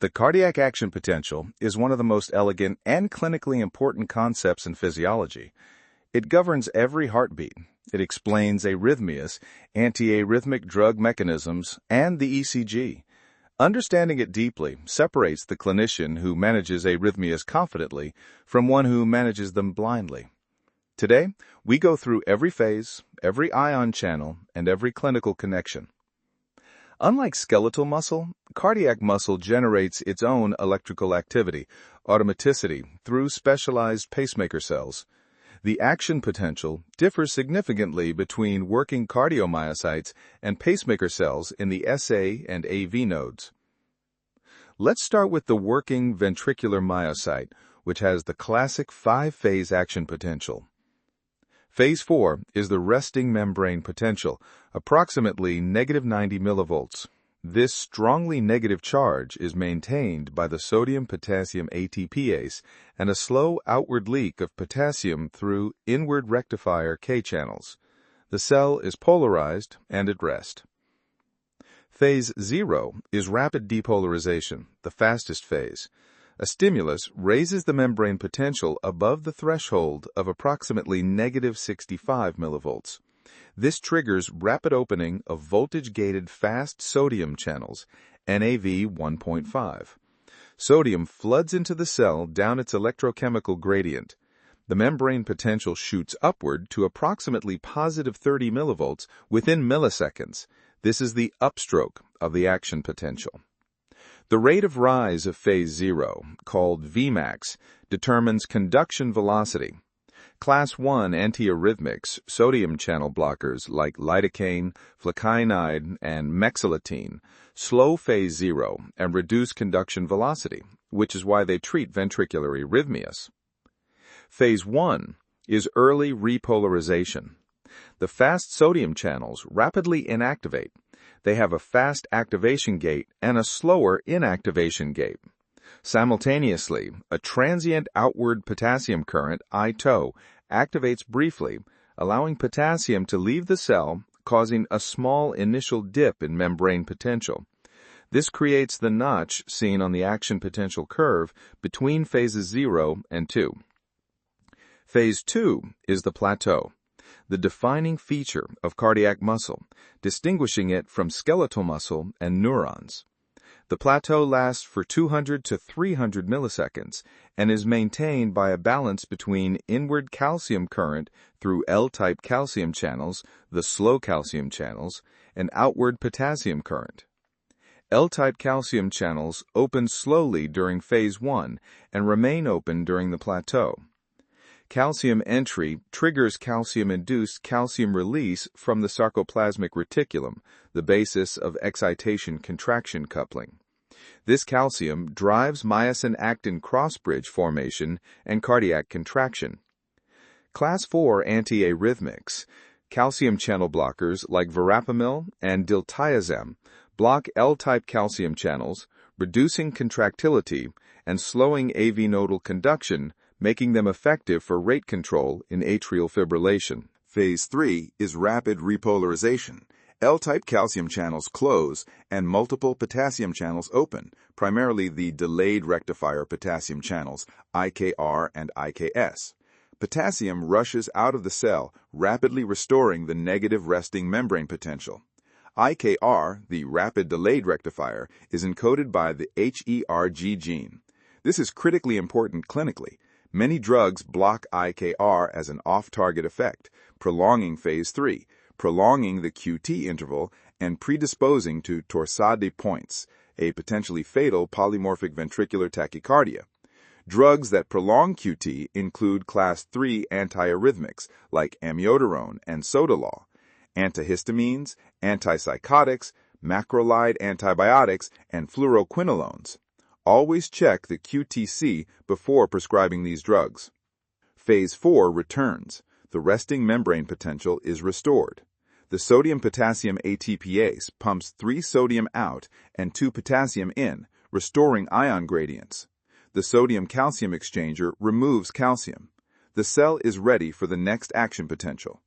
The cardiac action potential is one of the most elegant and clinically important concepts in physiology. It governs every heartbeat. It explains arrhythmias, antiarrhythmic drug mechanisms, and the ECG. Understanding it deeply separates the clinician who manages arrhythmias confidently from one who manages them blindly. Today, we go through every phase, every ion channel, and every clinical connection. Unlike skeletal muscle, cardiac muscle generates its own electrical activity, automaticity, through specialized pacemaker cells. The action potential differs significantly between working cardiomyocytes and pacemaker cells in the SA and AV nodes. Let's start with the working ventricular myocyte, which has the classic 5-phase action potential. Phase 4 is the resting membrane potential, approximately -90 millivolts. This strongly negative charge is maintained by the sodium-potassium ATPase and a slow outward leak of potassium through inward rectifier K channels. The cell is polarized and at rest. Phase 0 is rapid depolarization, the fastest phase. A stimulus raises the membrane potential above the threshold of approximately -65 millivolts. This triggers rapid opening of voltage-gated fast sodium channels, NaV 1.5. Sodium floods into the cell down its electrochemical gradient. The membrane potential shoots upward to approximately +30 millivolts within milliseconds. This is the upstroke of the action potential. The rate of rise of phase 0, called Vmax, determines conduction velocity. Class 1 antiarrhythmics, sodium channel blockers like lidocaine, flecainide, and mexiletine, slow phase 0 and reduce conduction velocity, which is why they treat ventricular arrhythmias. Phase 1 is early repolarization. The fast sodium channels rapidly inactivate. They have a fast activation gate and a slower inactivation gate. Simultaneously, a transient outward potassium current, I-TOE, activates briefly, allowing potassium to leave the cell, causing a small initial dip in membrane potential. This creates the notch seen on the action potential curve between phases 0 and 2. Phase 2 is the plateau, the defining feature of cardiac muscle, distinguishing it from skeletal muscle and neurons. The plateau lasts for 200 to 300 milliseconds and is maintained by a balance between inward calcium current through L-type calcium channels, the slow calcium channels, and outward potassium current. L-type calcium channels open slowly during phase 1 and remain open during the plateau. Calcium entry triggers calcium-induced calcium release from the sarcoplasmic reticulum, the basis of excitation-contraction coupling. This calcium drives myosin-actin crossbridge formation and cardiac contraction. Class 4 antiarrhythmics, calcium channel blockers like verapamil and diltiazem, block L-type calcium channels, reducing contractility and slowing AV nodal conduction, making them effective for rate control in atrial fibrillation. Phase 3 is rapid repolarization. L-type calcium channels close and multiple potassium channels open, primarily the delayed rectifier potassium channels, IKR and IKS. Potassium rushes out of the cell, rapidly restoring the negative resting membrane potential. IKR, the rapid delayed rectifier, is encoded by the HERG gene. This is critically important clinically. Many drugs block IKR as an off-target effect, prolonging phase 3, prolonging the QT interval, and predisposing to torsade de pointes, a potentially fatal polymorphic ventricular tachycardia. Drugs that prolong QT include class 3 antiarrhythmics like amiodarone and sotalol, antihistamines, antipsychotics, macrolide antibiotics, and fluoroquinolones. Always check the QTc before prescribing these drugs. Phase 4 returns. The resting membrane potential is restored. The sodium-potassium ATPase pumps 3 sodium out and 2 potassium in, restoring ion gradients. The sodium-calcium exchanger removes calcium. The cell is ready for the next action potential.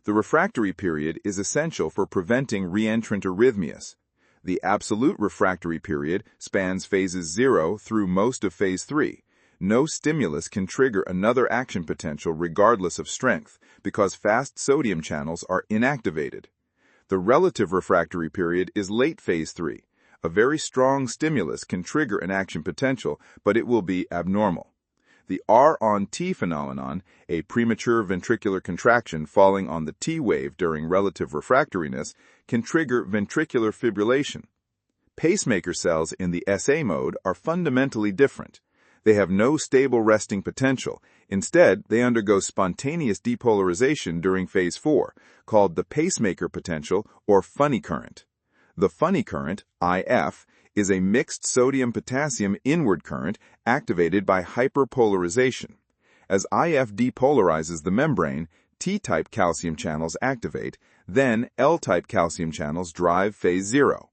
The refractory period is essential for preventing reentrant arrhythmias. The absolute refractory period spans phases 0 through most of phase 3. No stimulus can trigger another action potential regardless of strength, because fast sodium channels are inactivated. The relative refractory period is late phase 3. A very strong stimulus can trigger an action potential, but it will be abnormal. The R on T phenomenon, a premature ventricular contraction falling on the T wave during relative refractoriness, can trigger ventricular fibrillation. Pacemaker cells in the SA mode are fundamentally different. They have no stable resting potential. Instead, they undergo spontaneous depolarization during phase 4, called the pacemaker potential or funny current. The funny current, IF, is a mixed sodium-potassium inward current activated by hyperpolarization. As IF depolarizes the membrane, T-type calcium channels activate, then L-type calcium channels drive phase 0.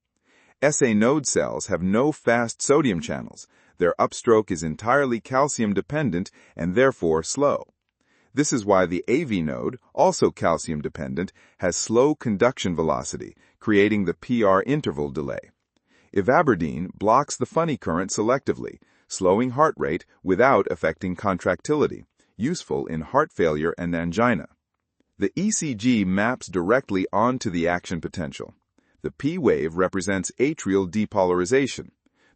SA node cells have no fast sodium channels. Their upstroke is entirely calcium-dependent and therefore slow. This is why the AV node, also calcium-dependent, has slow conduction velocity, creating the PR interval delay. Ivabradine blocks the funny current selectively, slowing heart rate without affecting contractility, useful in heart failure and angina. The ECG maps directly onto the action potential. The P wave represents atrial depolarization.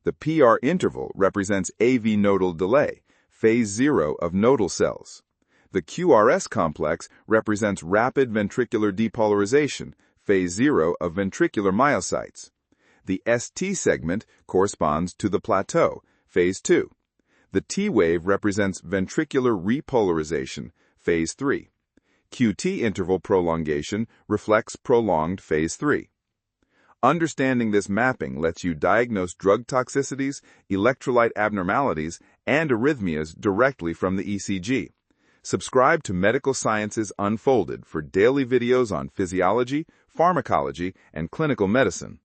The PR interval represents AV nodal delay, phase 0 of nodal cells. The QRS complex represents rapid ventricular depolarization, phase 0 of ventricular myocytes. The ST segment corresponds to the plateau, phase 2. The T wave represents ventricular repolarization, phase 3. QT interval prolongation reflects prolonged phase 3. Understanding this mapping lets you diagnose drug toxicities, electrolyte abnormalities, and arrhythmias directly from the ECG. Subscribe to Medical Sciences Unfolded for daily videos on physiology, pharmacology, and clinical medicine.